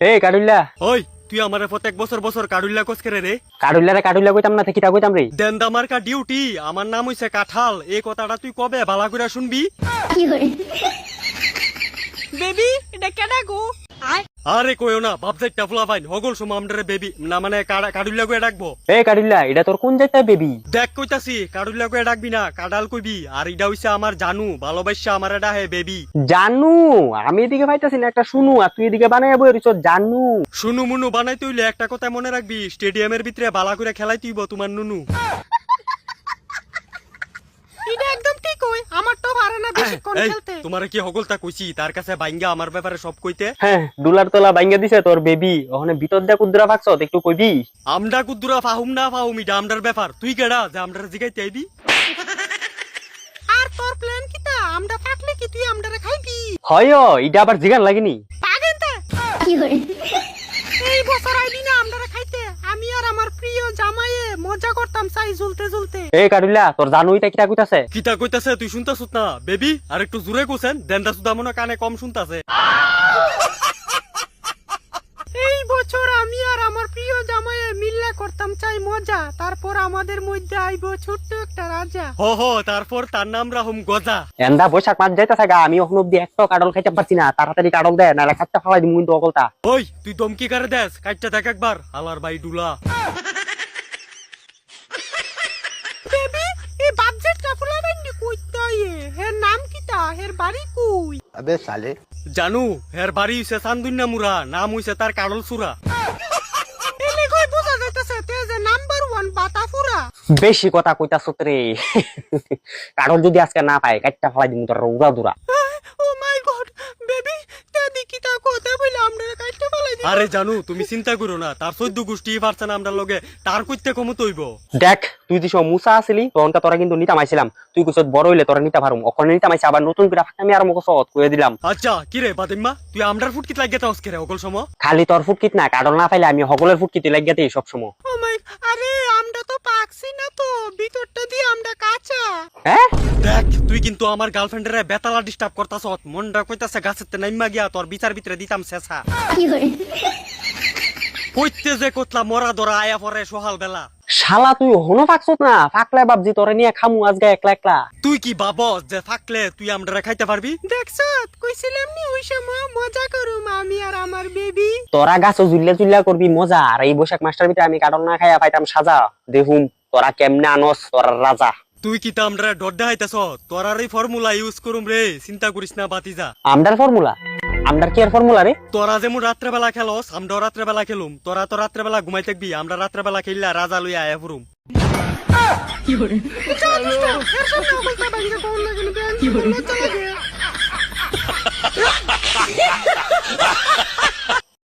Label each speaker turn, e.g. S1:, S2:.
S1: এই কাডুল্লা,
S2: ওই তুই আমারে প্রত্যেক বছর বছর কাডুল্লা কোস করে রে।
S1: কাডুল্লারে কাডুল্লা কইতাম না কিটা কইতাম রে।
S2: দেন্দামার কা ডিউটি, আমার নাম হইছে কাঁঠাল। এই কথাটা তুই কবে ভালো করে শুনবি?
S3: বেবি এটা কেডা গো?
S2: আরে কইও না, বাপ যাইতা ফুলা ভাই হগল সময় আমরে বেবি না মানে কাডুল্লা কইয়া ডাকবো।
S1: এই কাডুল্লা, এটা তোর কোন জায়গায় বেবি?
S2: দেখ কইতাছি, কাডুল্লা কইয়া ডাকবি না, কাডাল কইবি। আর এটা হইছে আমার জানু, ভালোবাসা আমারে ডাহে বেবি।
S1: জানু? আমি এদিকে পাইতাছি না একটা শুনু, আর তুই এদিকে বানাই বই রিচ জানু।
S2: শুনু মুনু বানাইতে হইলে একটা কথা মনে রাখবি, স্টেডিয়ামের ভিতরে বালা করে খেলাই তুইব তোমার নুনু।
S3: এটা একদম ঠিক কই, আমার তো পারে না বেশিক্ষণ
S2: এই
S3: খেলতে।
S2: তোমারে কি হগলতা কইছি তার কাছে বাইঙ্গা আমার ব্যাপারে সব কইতে?
S1: হ্যাঁ, ডুলার তোলা বাইঙ্গা দিছে তোর বেবি। ওখানে ভিতর দিয়ে কুদ্দুরা ভাগছ, একটু কইবি?
S2: আমডা কুদ্দুরা ফাহুম না ফাহুম এটা আমডার ব্যাপার। তুই কেডা যে আমডার জিগাইতে আইবি?
S3: আর তোর প্ল্যান কিটা? আমরা থাকলে কি তুই আমরারে খাইবি?
S1: হয়, এটা আবার জিগান লাগেনি।
S3: পাগেনতে এই বছর আইবি না আমরারে খাইতে? আমি আর আমার প্রিয় জামাইয়ে মজা করতাম চাই ঝুলতে ঝুলতে।
S1: এই কাডুল্লা, তোর জানু এটা কিটা কইতাছে?
S2: কিতা কইতাছে তুই শুনতাছস না বেবি? আর একটু জোরে কোছেন, দেন্দা সুদা মনে কানে কম শুনতাছে।
S3: এই বছর আমি আর আমার প্রিয় জামাইয়ে মিল্লা করতাম চাই মজা, তারপর আমাদের মধ্যে আইবো ছোট্ট একটা রাজা।
S2: তারপর তার নাম রাহুম গজা।
S1: এন্দা বৈশাখ মাস যাইতাছে গা, আমি এখন অব্দি একটা কাডল খাইতে পারছি না। তাড়াতাড়ি কাডল দে, নাহলে খাটটা ফালাই দিমু কিন্তু অকলটা।
S2: ওই তুই দমকি করে দেস, কাইটটা দেখ একবার হালার বাই ডুলা।
S3: বেবি এই বাজেটটা ফুলাবেন নি কইতা হের নাম কিটা, হের বাড়ি কই?
S4: अबे साले
S2: জানু হের বাড়ি হইছে চান্দুন্না মুরা, নাম হইছে তার কাডল সুরা।
S3: এলে কই বুঝা যাইতাছে তে যে নাম্বার 1 বাতাফুরা।
S1: বেশি কথা কইতাছ রে। কাডল যদি আজকে না পায়, কাটটা ফালাই দিমু তোর উড়া দুরা।
S3: ও মাই গড বেবি তে দিকিটা কথা বলে আমরা কাইতে ফলাই দি।
S2: আরে জানু তুমি চিন্তা করো না, তার 14 গোষ্ঠী পারছে না আমরা লগে, তার কইতে কম তৈব।
S1: দেখ, তুই যে মুসা আসিলি তখনটা তোরা কিন্তু নিতাম আইছিলাম। তুই কইছ বড় হইলে তোরা নিতে পারুম, ওখানে নিতাম আইছি। আবার নতুন করে আমি আর মুখ সহজ কইয়া দিলাম।
S2: আচ্ছা কি রে বাদিম্মা, তুই আমরার ফুটকিত লাগিয়ে তাওস কে রে অকল সময়?
S1: খালি তোর ফুটকিত না, কাডল না পাইলে আমি সকলের ফুটকিতে লাগিয়াতেই সবসময়।
S3: ও মাই আরে আমরা তো পাকছি না তো, ভিতরটা দিয়ে আমরা কাঁচা।
S1: হ্যাঁ,
S2: দেখ তুই কিন্তু আমার গার্লফ্রেন্ডের বেতালা ডিস্টার্ব করতাছ। মনটা কইতাছে গাছেতে নাইমা গিয়া তোর বিচার ভিতরে দিতাম শেষা। কইতে যে কোতলা মরা ধরা আয়া পরে সকাল বেলা।
S1: শালা তুই হনো পাকছত না? পাকলে বাপজি তোরে নিয়ে খামু আজকে একলা একলা।
S2: তুই কি ভাবস যে থাকলে তুই আমরা খাইতে পারবি?
S3: দেখছ কইছিলাম নি ওই সময় মজা করুম আমি আর আমার বেবি।
S1: তোরা গাছ জুল্লা জুল্লা করবি মজা, আর এই বৈশাখ মাসটার ভিতরে আমি কাডল না খাইয়া পাইতাম সাজা। দেখুম তোরা কেমনে আনস তোরা রাজা।
S2: তুই কি তা আমরা ডর দেখাইতেছ? তোরার এই ফর্মুলা ইউজ করুম রে, চিন্তা করিস না বাতিজা।
S1: আমদার ফর্মুলা? আমদার কি আর ফর্মুলা রে?
S2: তোরা যেমন রাত্রে বেলা খেলস, আমরাও রাত্রে বেলা খেলুম। তোরা তো রাত্রে বেলা ঘুমাই থাকবি, আমরা রাত্রে বেলা খেললা রাজা লইয়া আয়া ফুরুম।
S3: কি করে এর সামনে বলতে বাইরে কোন লাগে না, কি করে